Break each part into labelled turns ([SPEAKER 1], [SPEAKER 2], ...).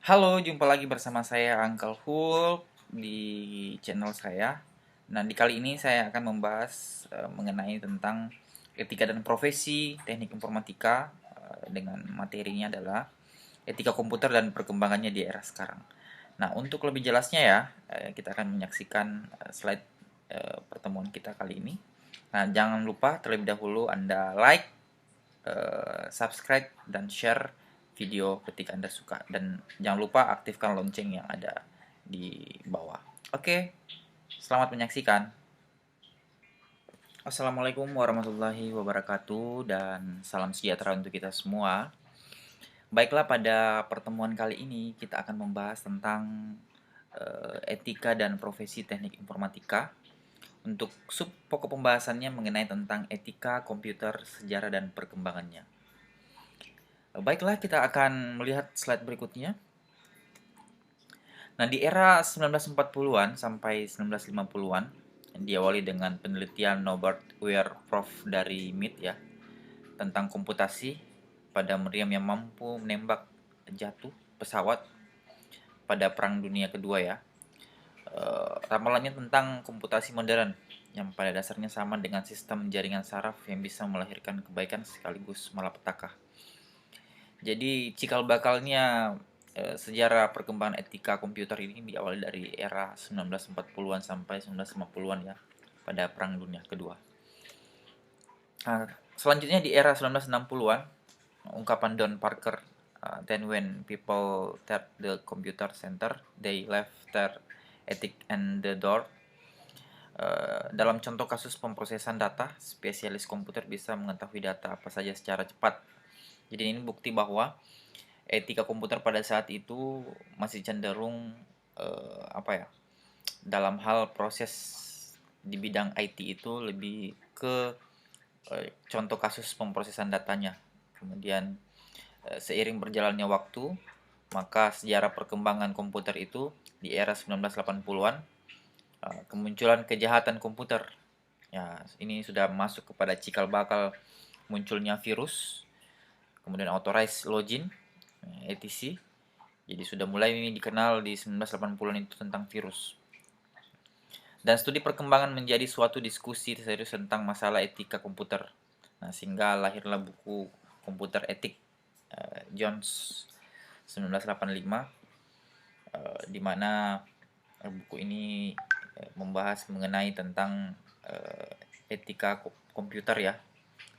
[SPEAKER 1] Halo, jumpa lagi bersama saya Uncle Hulk di channel saya. Nah, di kali ini saya akan membahas mengenai tentang etika dan profesi teknik informatika dengan materinya adalah etika komputer dan perkembangannya di era sekarang. Nah, untuk lebih jelasnya ya, kita akan menyaksikan slide pertemuan kita kali ini. Nah, jangan lupa terlebih dahulu Anda like, subscribe dan share video ketika Anda suka, dan jangan lupa aktifkan lonceng yang ada di bawah. Oke, selamat menyaksikan. Assalamualaikum warahmatullahi wabarakatuh dan salam sejahtera untuk kita semua. Baiklah, pada pertemuan kali ini kita akan membahas tentang etika dan profesi teknik informatika. Untuk sub pokok pembahasannya mengenai tentang etika komputer, sejarah dan perkembangannya. Baiklah, kita akan melihat slide berikutnya. Nah, di era 1940-an sampai 1950-an, yang diawali dengan penelitian Norbert Weyr Prof dari MIT ya, tentang komputasi pada meriam yang mampu menembak jatuh pesawat pada Perang Dunia Kedua ya. Ramalannya tentang komputasi modern yang pada dasarnya sama dengan sistem jaringan saraf yang bisa melahirkan kebaikan sekaligus malapetaka. Jadi cikal bakalnya sejarah perkembangan etika komputer ini diawali dari era 1940-an sampai 1950-an ya, pada Perang Dunia Kedua. Nah, selanjutnya di era 1960-an, ungkapan Don Parker, then when people tap the computer center, they left their ethic and the door. Dalam contoh kasus pemrosesan data, spesialis komputer bisa mengetahui data apa saja secara cepat. Jadi ini bukti bahwa etika komputer pada saat itu masih cenderung apa ya, dalam hal proses di bidang IT itu lebih ke contoh kasus pemrosesan datanya. Kemudian seiring berjalannya waktu, maka sejarah perkembangan komputer itu di era 1980-an, kemunculan kejahatan komputer. Ya, ini sudah masuk kepada cikal bakal munculnya virus, kemudian authorized login, etc. Jadi sudah mulai ini dikenal di 1980-an itu tentang virus. Dan studi perkembangan menjadi suatu diskusi serius tentang masalah etika komputer. Nah, sehingga lahirlah buku Komputer Etik Jones 1985, di mana buku ini membahas mengenai tentang etika komputer ya,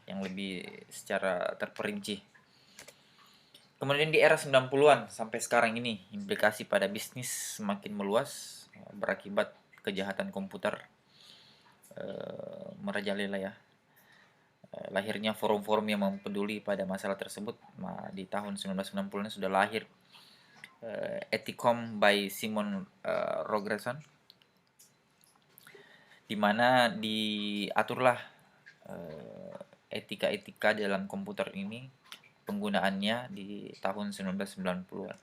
[SPEAKER 1] yang lebih secara terperinci. Kemudian di era 90-an sampai sekarang ini, implikasi pada bisnis semakin meluas berakibat kejahatan komputer merajalela ya. Lahirnya forum-forum yang mempeduli pada masalah tersebut. Nah, di tahun 1990-an sudah lahir Ethicom by Simon Rogerson, di mana diaturlah etika-etika dalam komputer ini, penggunaannya di tahun 1990-an.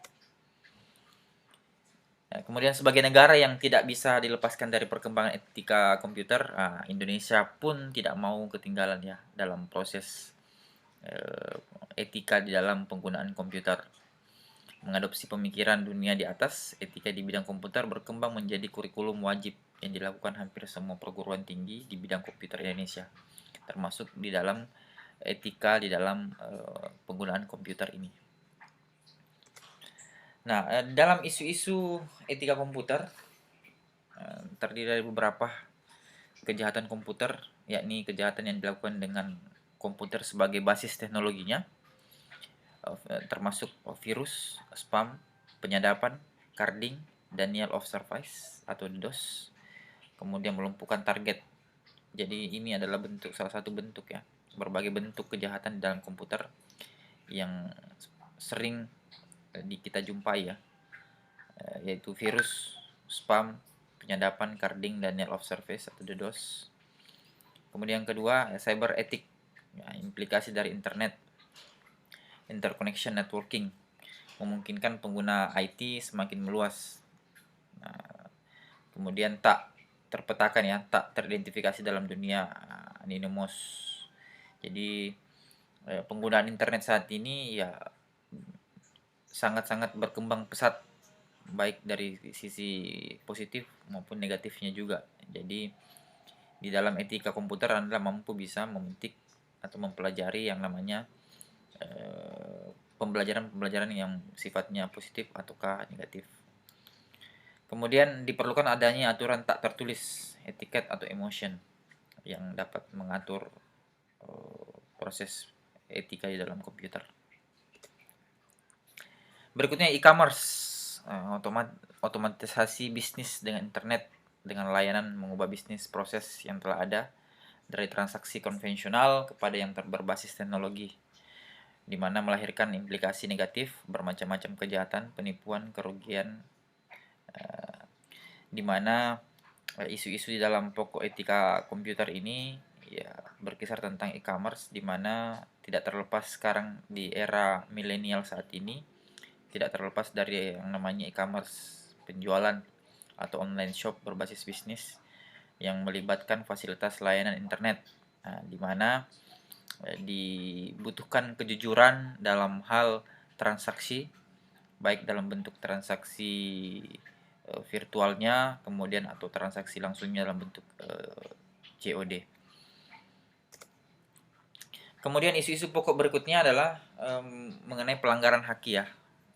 [SPEAKER 1] Nah, kemudian sebagai negara yang tidak bisa dilepaskan dari perkembangan etika komputer, Indonesia pun tidak mau ketinggalan ya dalam proses etika di dalam penggunaan komputer. Mengadopsi pemikiran dunia di atas, etika di bidang komputer berkembang menjadi kurikulum wajib yang dilakukan hampir semua perguruan tinggi di bidang komputer Indonesia, termasuk di dalam etika di dalam penggunaan komputer ini. Nah, dalam isu-isu etika komputer terdiri dari beberapa kejahatan komputer, yakni kejahatan yang dilakukan dengan komputer sebagai basis teknologinya, termasuk virus, spam, penyadapan, carding, denial of service atau DDoS, kemudian melumpuhkan target. Jadi ini adalah salah satu bentuk ya, berbagai bentuk kejahatan di dalam komputer yang sering kita jumpai ya, yaitu virus, spam, penyadapan, carding, denial of service atau DDoS. Kemudian yang kedua, cyber ethic, ya, implikasi dari internet, interconnection networking, memungkinkan pengguna IT semakin meluas. Nah, kemudian tak terpetakan ya, tak teridentifikasi dalam dunia anonymous. Jadi penggunaan internet saat ini ya sangat-sangat berkembang pesat, baik dari sisi positif maupun negatifnya juga. Jadi di dalam etika komputer Anda mampu bisa memetik atau mempelajari yang namanya pembelajaran-pembelajaran yang sifatnya positif ataukah negatif. Kemudian diperlukan adanya aturan tak tertulis, etiket atau emotion yang dapat mengatur proses etika di dalam komputer. Berikutnya e-commerce, otomatisasi bisnis dengan internet dengan layanan mengubah bisnis proses yang telah ada dari transaksi konvensional kepada yang berbasis teknologi, di mana melahirkan implikasi negatif bermacam-macam kejahatan, penipuan, kerugian, di mana isu-isu di dalam pokok etika komputer ini ya berkisar tentang e-commerce, di mana tidak terlepas sekarang di era milenial saat ini, tidak terlepas dari yang namanya e-commerce, penjualan atau online shop berbasis bisnis yang melibatkan fasilitas layanan internet, di mana dibutuhkan kejujuran dalam hal transaksi, baik dalam bentuk transaksi virtualnya, kemudian atau transaksi langsungnya dalam bentuk COD. Kemudian isu-isu pokok berikutnya adalah mengenai pelanggaran hak ya,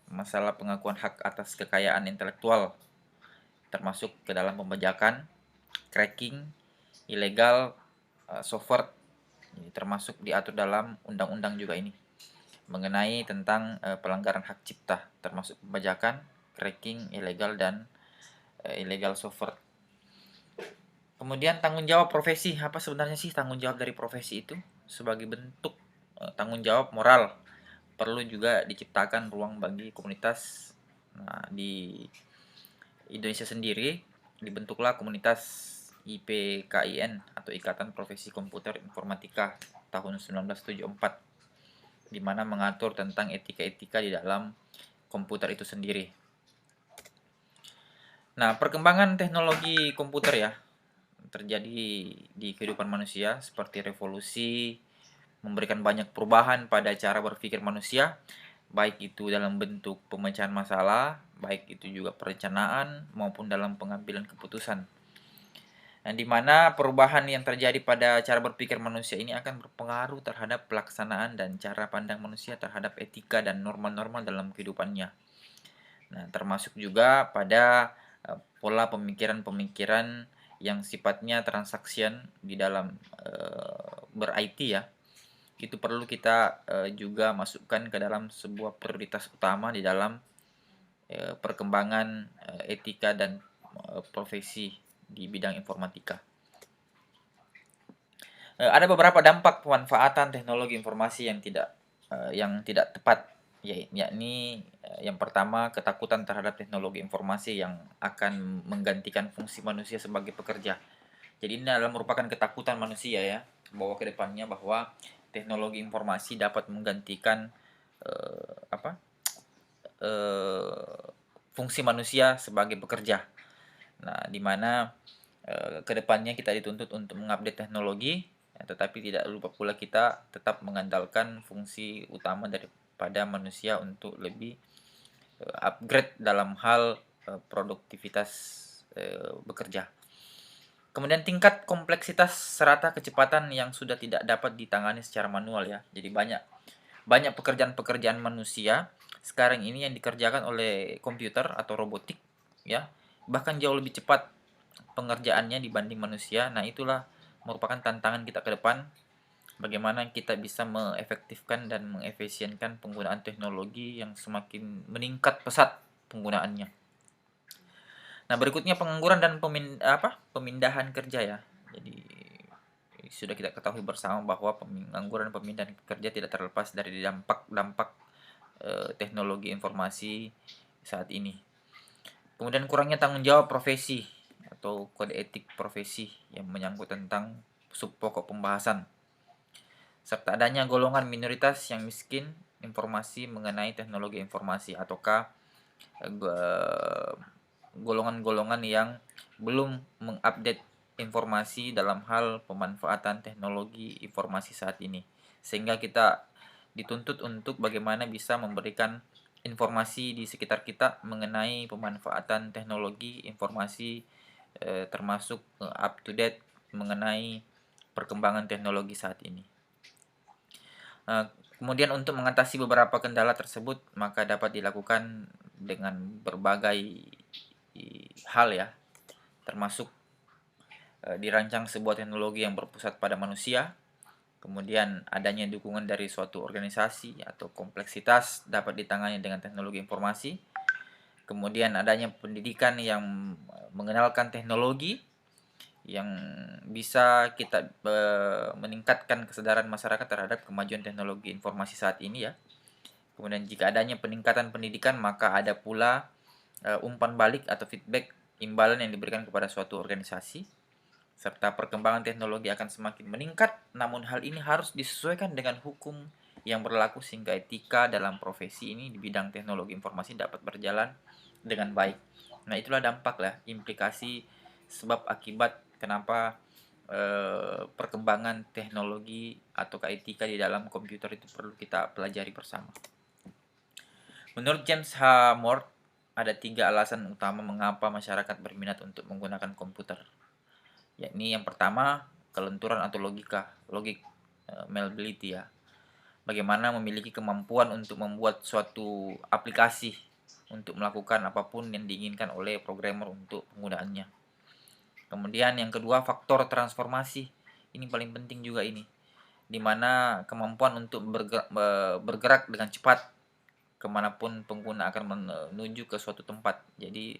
[SPEAKER 1] masalah pengakuan hak atas kekayaan intelektual, termasuk ke dalam pembajakan, cracking, ilegal software, termasuk diatur dalam undang-undang juga ini, mengenai tentang pelanggaran hak cipta, termasuk pembajakan, cracking, ilegal dan illegal software. Kemudian tanggung jawab profesi, apa sebenarnya sih tanggung jawab dari profesi itu? Sebagai bentuk tanggung jawab moral, perlu juga diciptakan ruang bagi komunitas. Nah, di Indonesia sendiri dibentuklah komunitas IPKIN atau Ikatan Profesi Komputer Informatika tahun 1974, di mana mengatur tentang etika-etika di dalam komputer itu sendiri. Nah, perkembangan teknologi komputer ya terjadi di kehidupan manusia seperti revolusi, memberikan banyak perubahan pada cara berpikir manusia, baik itu dalam bentuk pemecahan masalah, baik itu juga perencanaan maupun dalam pengambilan keputusan. Nah, di mana perubahan yang terjadi pada cara berpikir manusia ini akan berpengaruh terhadap pelaksanaan dan cara pandang manusia terhadap etika dan norma-norma dalam kehidupannya. Nah, termasuk juga pada pola pemikiran-pemikiran yang sifatnya transaction di dalam ber-IT ya. Itu perlu kita juga masukkan ke dalam sebuah prioritas utama di dalam perkembangan etika dan profesi di bidang informatika. Ada beberapa dampak pemanfaatan teknologi informasi yang tidak tepat, yakni yang pertama ketakutan terhadap teknologi informasi yang akan menggantikan fungsi manusia sebagai pekerja. Jadi ini adalah merupakan ketakutan manusia ya, bahwa ke depannya bahwa teknologi informasi dapat menggantikan apa fungsi manusia sebagai pekerja. Nah, di mana kedepannya kita dituntut untuk mengupdate teknologi, ya, tetapi tidak lupa pula kita tetap mengandalkan fungsi utama daripada manusia untuk lebih upgrade dalam hal produktivitas bekerja. Kemudian tingkat kompleksitas serta kecepatan yang sudah tidak dapat ditangani secara manual ya. Jadi banyak pekerjaan-pekerjaan manusia sekarang ini yang dikerjakan oleh komputer atau robotik ya. Bahkan jauh lebih cepat pengerjaannya dibanding manusia. Nah, itulah merupakan tantangan kita ke depan, bagaimana kita bisa mengefektifkan dan mengefisienkan penggunaan teknologi yang semakin meningkat pesat penggunaannya. Nah, berikutnya pengangguran dan pemindahan kerja ya. Jadi sudah kita ketahui bersama bahwa pengangguran dan pemindahan kerja tidak terlepas dari dampak-dampak teknologi informasi saat ini. Kemudian kurangnya tanggung jawab profesi atau kode etik profesi yang menyangkut tentang pokok pembahasan, serta adanya golongan minoritas yang miskin informasi mengenai teknologi informasi ataukah golongan-golongan yang belum mengupdate informasi dalam hal pemanfaatan teknologi informasi saat ini, sehingga kita dituntut untuk bagaimana bisa memberikan informasi di sekitar kita mengenai pemanfaatan teknologi informasi, termasuk up to date mengenai perkembangan teknologi saat ini. Kemudian untuk mengatasi beberapa kendala tersebut maka dapat dilakukan dengan berbagai hal ya, termasuk dirancang sebuah teknologi yang berpusat pada manusia, kemudian adanya dukungan dari suatu organisasi atau kompleksitas dapat ditangani dengan teknologi informasi, kemudian adanya pendidikan yang mengenalkan teknologi yang bisa kita meningkatkan kesadaran masyarakat terhadap kemajuan teknologi informasi saat ini ya. Kemudian jika adanya peningkatan pendidikan maka ada pula umpan balik atau feedback imbalan yang diberikan kepada suatu organisasi, serta perkembangan teknologi akan semakin meningkat, namun hal ini harus disesuaikan dengan hukum yang berlaku sehingga etika dalam profesi ini di bidang teknologi informasi dapat berjalan dengan baik. Nah, itulah dampak lah, implikasi sebab akibat kenapa perkembangan teknologi atau etika di dalam komputer itu perlu kita pelajari bersama. Menurut James H. Moore, ada 3 alasan utama mengapa masyarakat berminat untuk menggunakan komputer. Yakni yang pertama, kelenturan atau logik malleability ya. Bagaimana memiliki kemampuan untuk membuat suatu aplikasi untuk melakukan apapun yang diinginkan oleh programmer untuk penggunaannya. Kemudian yang kedua, faktor transformasi. Ini paling penting juga ini. Di mana kemampuan untuk bergerak dengan cepat kemanapun pengguna akan menuju ke suatu tempat. Jadi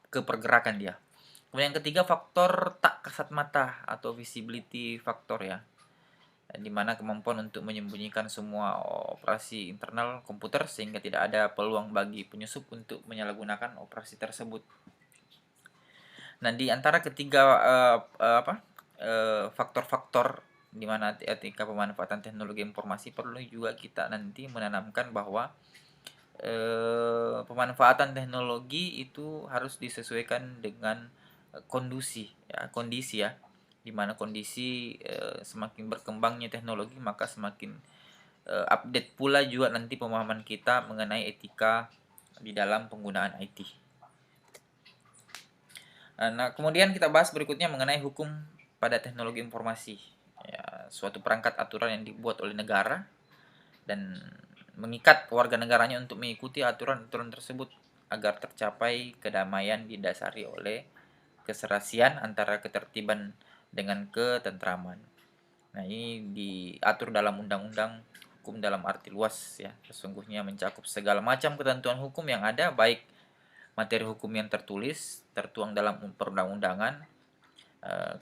[SPEAKER 1] kepergerakan dia. Kemudian yang ketiga, faktor tak kasat mata atau visibility factor ya, di mana kemampuan untuk menyembunyikan semua operasi internal komputer sehingga tidak ada peluang bagi penyusup untuk menyalahgunakan operasi tersebut. Nah, di antara ketiga faktor-faktor di mana etika pemanfaatan teknologi informasi perlu juga kita nanti menanamkan bahwa pemanfaatan teknologi itu harus disesuaikan dengan kondisi ya, di mana kondisi semakin berkembangnya teknologi maka semakin update pula juga nanti pemahaman kita mengenai etika di dalam penggunaan IT. Nah, kemudian kita bahas berikutnya mengenai hukum pada teknologi informasi. Ya, suatu perangkat aturan yang dibuat oleh negara dan mengikat warga negaranya untuk mengikuti aturan-aturan tersebut agar tercapai kedamaian didasari oleh keserasian antara ketertiban dengan ketentraman. Nah, ini diatur dalam undang-undang hukum dalam arti luas ya. Sesungguhnya mencakup segala macam ketentuan hukum yang ada, baik materi hukum yang tertuang dalam perundang-undangan,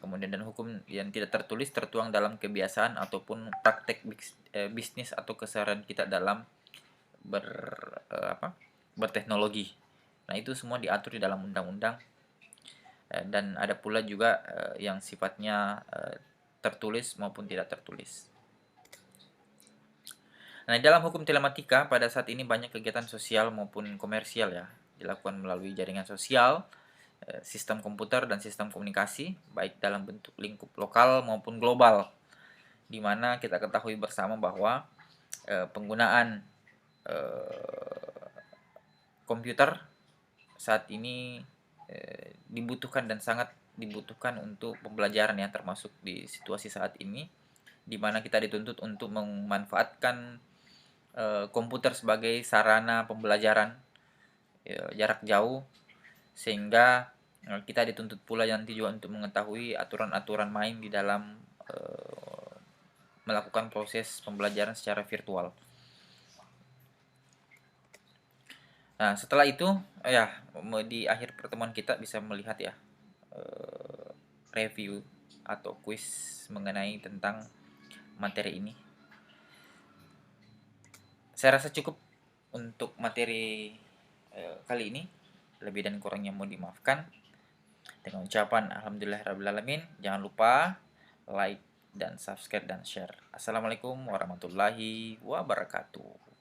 [SPEAKER 1] kemudian dan hukum yang tidak tertulis tertuang dalam kebiasaan ataupun praktek bisnis atau keseharian kita dalam berteknologi. Nah, itu semua diatur di dalam undang-undang, dan ada pula juga yang sifatnya tertulis maupun tidak tertulis. Nah, dalam hukum telematika pada saat ini banyak kegiatan sosial maupun komersial ya dilakukan melalui jaringan sosial, sistem komputer dan sistem komunikasi baik dalam bentuk lingkup lokal maupun global, di mana kita ketahui bersama bahwa penggunaan komputer saat ini dibutuhkan dan sangat dibutuhkan untuk pembelajaran ya, termasuk di situasi saat ini di mana kita dituntut untuk memanfaatkan komputer sebagai sarana pembelajaran jarak jauh, sehingga kita dituntut pula nanti juga untuk mengetahui aturan-aturan main di dalam melakukan proses pembelajaran secara virtual. Nah, setelah itu ya di akhir pertemuan kita bisa melihat ya review atau quiz mengenai tentang materi ini. Saya rasa cukup untuk materi kali ini. Lebih dan kurangnya mohon dimaafkan. Dengan ucapan alhamdulillahirrahmanirrahim. Jangan lupa like dan subscribe dan share. Assalamualaikum warahmatullahi wabarakatuh.